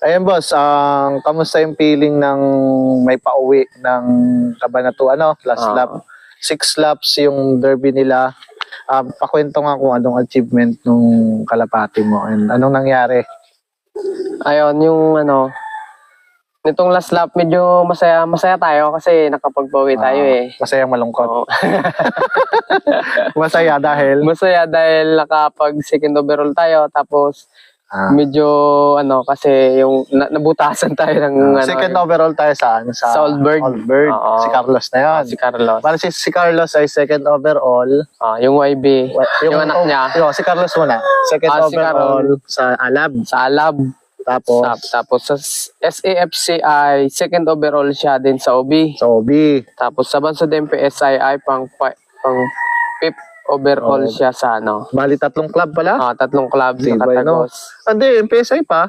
Ayun boss, kamusta yung feeling ng may pauwi ng Cabanatuan, last lap? 6 laps yung derby nila. Pakwento nga kung anong achievement nung kalapati mo and anong nangyari. Ayun, yung nitong last lap, medyo masaya tayo kasi nakapagbawi tayo Masayang malungkot. Oo. Masaya dahil? Masaya dahil nakapag second overall tayo, tapos medyo kasi yung nabutasan tayo ng second overall tayo saan? Sa Oldberg. Oo. Si Carlos na yun. Si Carlos. Para si Carlos ay second overall. Yung YB. Yung anak niya. Si Carlos muna. Second Si overall sa Alab. Sa Alab. Tapos sa SAFC ay second overall siya din sa OB. sa OB. Tapos sa Banso din PSI ay pang fifth overall siya sa Bali 3 club pala? 3 clubs Tibay, nakatagos. Hindi, yung PSI pa.